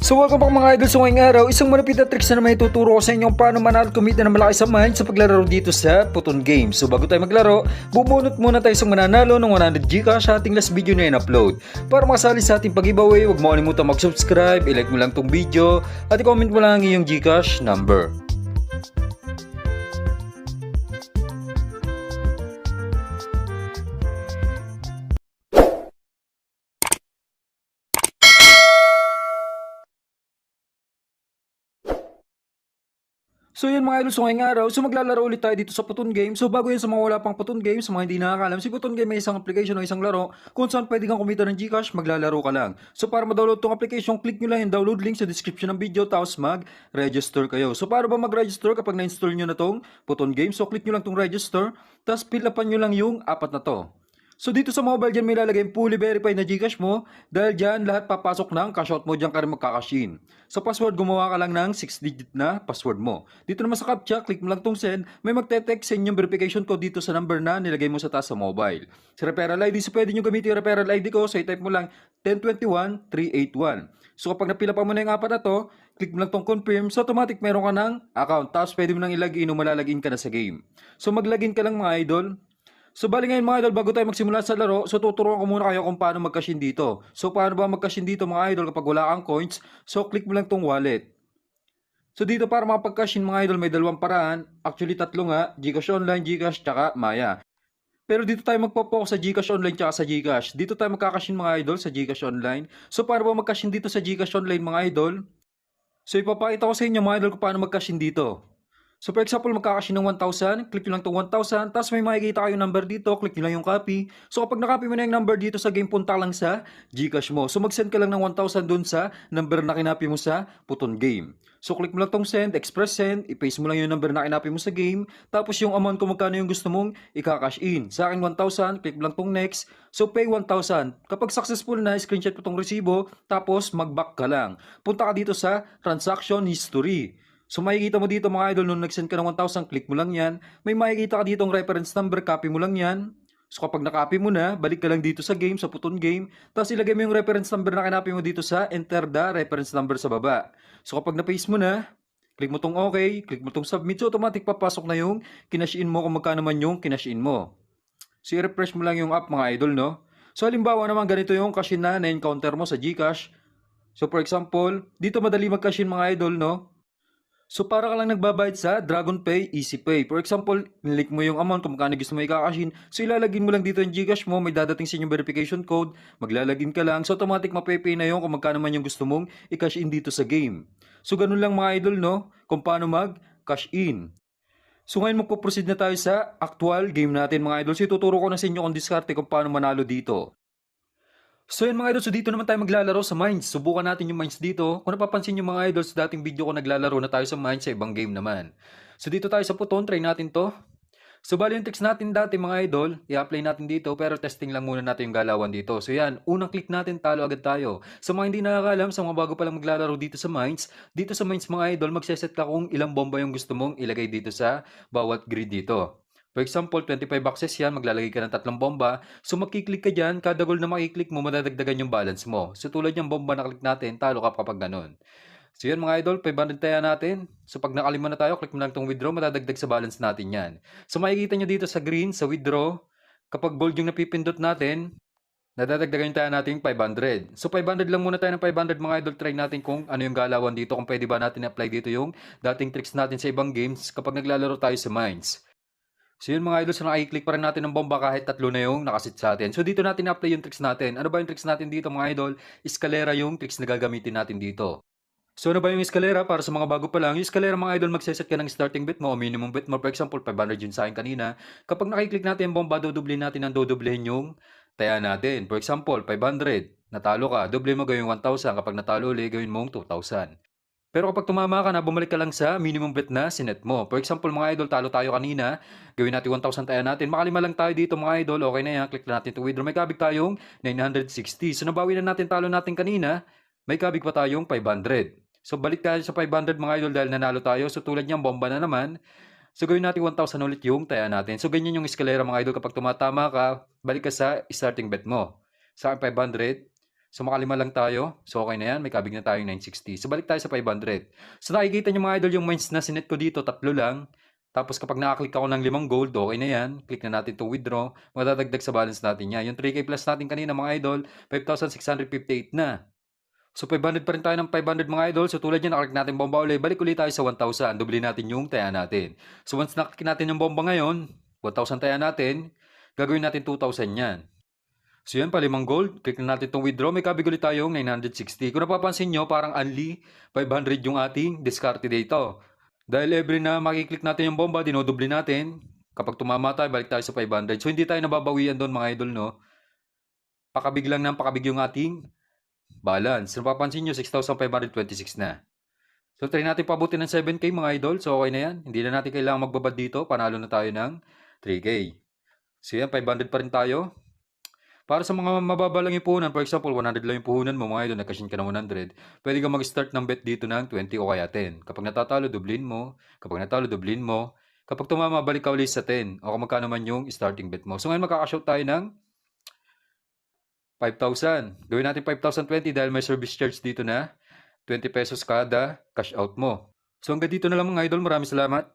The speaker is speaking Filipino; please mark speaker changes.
Speaker 1: So welcome back mga idol. So ngayong araw, isang malapit na tricks na naman ituturo ko sa inyo kung paano manalo at kumita ng malaki sa mind sa paglalaro dito sa Puton Games. So bago tayo maglaro, bubunot muna tayo sa mananalo ng 100 Gcash sa ating last video na in-upload. Para makasali sa ating pag-giveaway, huwag mo kalimutan mag-subscribe, i-like mo lang tong video, at i-comment mo lang ang iyong Gcash number. So yun mga idol, so ngayong araw, so maglalaro ulit tayo dito sa Puton Game. So bago yun sa mga wala pang Puton Game, sa mga hindi nakakalam, si Puton Game may isang application o isang laro kung saan pwede kang kumita ng Gcash, maglalaro ka lang. So para ma-download tong application, click nyo lang yung download link sa description ng video, tapos mag-register kayo. So para ba mag-register kapag na-install nyo na tong Puton Game? So click nyo lang tong register, tapos fill upan nyo lang yung apat na to. So dito sa mobile dyan may lalagay yung fully verified na Gcash mo dahil dyan lahat papasok ng cash out mo dyan ka rin magkakash in. Sa password gumawa ka lang ng 6-digit na password mo. Dito naman sa CAPTCHA, click mo lang tong send, may magte-text sa inyong verification code dito sa number na nilagay mo sa taas sa mobile. Sa referral ID, so pwede nyo gamitin yung referral ID ko, so i-type mo lang 1021381. So kapag napila pa mo na yung apat na to, click mo lang tong confirm, so automatic meron ka ng account, tapos pwede mo nang ilagin o malalagin ka na sa game. So maglagin ka lang mga idol. So bali ngayon mga idol, bago tayo magsimula sa laro, so tuturuan ko muna kayo kung paano mag-cash in dito. So paano ba mag-cash in dito mga idol kapag wala kang coins? So click mo lang tong wallet. So dito para makapag-cash in mga idol may dalawang paraan. Actually tatlo nga, GCash Online, GCash, tsaka Maya. Pero dito tayo magpo-focus sa GCash Online tsaka sa GCash. Dito tayo magka-cash in mga idol sa GCash Online. So paano ba mag-cash in dito sa GCash Online mga idol? So ipapakita ko sa inyo mga idol kung paano mag-cash in dito. So for example, magkakashi ng 1,000, click nyo lang itong 1,000, tapos may makikita kayong number dito, click nyo lang yung copy. So kapag nakopy mo na yung number dito sa game, punta lang sa Gcash mo. So mag-send ka lang ng 1,000 dun sa number na kinopy mo sa Puton Game. So click mo lang tong send, express send, i-paste mo lang yung number na kinopy mo sa game, tapos yung amount kung magkano yung gusto mong i-cash in. Sa akin 1,000, click mo lang tong next, so pay 1,000. Kapag successful na, screenshot mo tong resibo, tapos mag-back ka lang. Punta ka dito sa transaction history. So makikita mo dito mga idol, nung nag-send ka ng 1,000, click mo lang yan. May makikita ka dito ang reference number, copy mo lang yan. So kapag na-copy mo na, balik ka lang dito sa game, sa Puton Game. Tapos ilagay mo yung reference number na kinopy mo dito sa enter the reference number sa baba. So kapag na-paste mo na, click mo tong okay, click mo tong submit. So automatic papasok na yung kinash in mo kung magkano man yung kinash in mo. So i-refresh mo lang yung app mga idol, no? So halimbawa naman ganito yung cash in na na-encounter mo sa GCash. So for example, dito madali mag-cash in mga idol, no? So para ka lang nagbabayad sa DragonPay, EasyPay. For example, nilik mo yung amount kung magkano gusto mo i-cash in. So ilalagin mo lang dito yung Gcash mo, may dadating sa inyong verification code, maglalagin ka lang. So automatic mapepay na yung kung magkano man yung gusto mong i-cash in dito sa game. So ganun lang mga idol, no? Kung paano mag-cash in. So ngayon magpo-proceed na tayo sa actual game natin mga idol. So ituturo ko na sa inyo kung diskarte kung paano manalo dito. So yun mga idol, so dito naman tayo maglalaro sa Mines. Subukan natin yung Mines dito. Kung napapansin nyo mga idol, sa dating video ko naglalaro na tayo sa Mines sa ibang game naman. So dito tayo sa Puton, try natin to. So bali yung tricks natin dati mga idol, i-apply natin dito pero testing lang muna natin yung galawan dito. So yan, unang click natin, talo agad tayo. Sa mga hindi nakakalam, sa mga bago pa lang maglalaro dito sa Mines mga idol, magseset ka kung ilang bomba yung gusto mong ilagay dito sa bawat grid dito. For example, 25 boxes yan, maglalagay ka ng 3 bomba. So makiklik ka dyan, kada goal na makiklik mo, madadagdagan yung balance mo. So tulad yung bomba na click natin, talo ka kapag ganun. So yan mga idol, 500 tayo natin. So pag nakalima na tayo, click mo lang itong withdraw, madadagdag sa balance natin yan. So makikita nyo dito sa green, sa withdraw, kapag bold yung napipindot natin, nadadagdagan tayo natin 500. So 500 lang muna tayo ng 500 mga idol, try natin kung ano yung galawan dito, kung pwede ba natin apply dito yung dating tricks natin sa ibang games kapag naglalaro tayo sa Mines. So yun mga idol, so nakiklik pa rin natin ng bomba kahit tatlo na yung nakasit sa atin. So dito natin apply yung tricks natin. Ano ba yung tricks natin dito mga idol? Escalera yung tricks na gagamitin natin dito. So ano ba yung escalera? Para sa mga bago pa lang, yung escalera mga idol, magseset ka ng starting bet mo o minimum bet mo. For example, 500 yun sa akin kanina. Kapag nakiklik natin yung bomba, dodoblihin natin ang dodoblehin yung taya natin. For example, 500. Natalo ka, doble mo gawin 1,000. Kapag natalo ulit, gawin mong 2,000. Pero kapag tumama ka na, bumalik ka lang sa minimum bet na sinet mo. For example, mga idol, talo tayo kanina. Gawin natin 1,000 tayo natin. Makalima lang tayo dito mga idol. Okay na yan. Click na natin to withdraw. May kabig tayong 960. So nabawi na natin talo natin kanina. May kabig pa tayong 500. So balik tayo sa 500 mga idol dahil nanalo tayo. So tulad niyang bomba na naman. So gawin natin 1,000 ulit yung taya natin. So ganyan yung eskalera mga idol. Kapag tumatama ka, balik ka sa starting bet mo. Sa akin 500. So makalima lang tayo. So okay na yan. May kabig na tayong 960. So balik tayo sa 500. So nakikita nyo mga idol yung mines na sinet ko dito. Tatlo lang. Tapos kapag nakaklik ako ng 5 gold, okay na yan. Click na natin to withdraw. Madadagdag sa balance natin yan. Yung 3K plus natin kanina mga idol, 5,658 na. So 500 pa rin tayo ng 500 mga idol. So tulad yan, nakaklik natin bomba ulit. Balik ulit tayo sa 1,000. Doble natin yung taya natin. So once nakaklik natin yung bomba ngayon, 1,000 taya natin, gagawin natin 2,000 yan. So yan pa, 5 gold. Click na natin itong withdraw. May kabig ulit tayong 960. Kung napapansin nyo, parang only 500 yung ating discarte dito. Dahil every na makiklik natin yung bomba, dinodoble natin. Kapag tumama tayo, balik tayo sa 500. So hindi tayo nababawian doon mga idol, no? Pakabig lang ng pakabig yung ating balance. Napapansin nyo, 6,526 na. So try natin pabuti ng 7K mga idol. So okay na yan. Hindi na natin kailangan magbabad dito. Panalo na tayo ng 3K. So yan, 500 pa rin tayo. Para sa mga mababalang ipuhunan, for example, 100 lang yung puhunan mo, mga idol, nagkashin ka ng 100, pwede ka mag-start ng bet dito ng 20 o kaya 10. Kapag natatalo, dublin mo. Kapag natalo, dublin mo. Kapag tumama, balik ka ulit sa 10. O kung magkano man yung starting bet mo. So ngayon, makakashout tayo ng 5,000. Gawin natin 5,020 dahil may service charge dito na 20 pesos kada cash out mo. So hanggang dito na lang mga idol. Maraming salamat.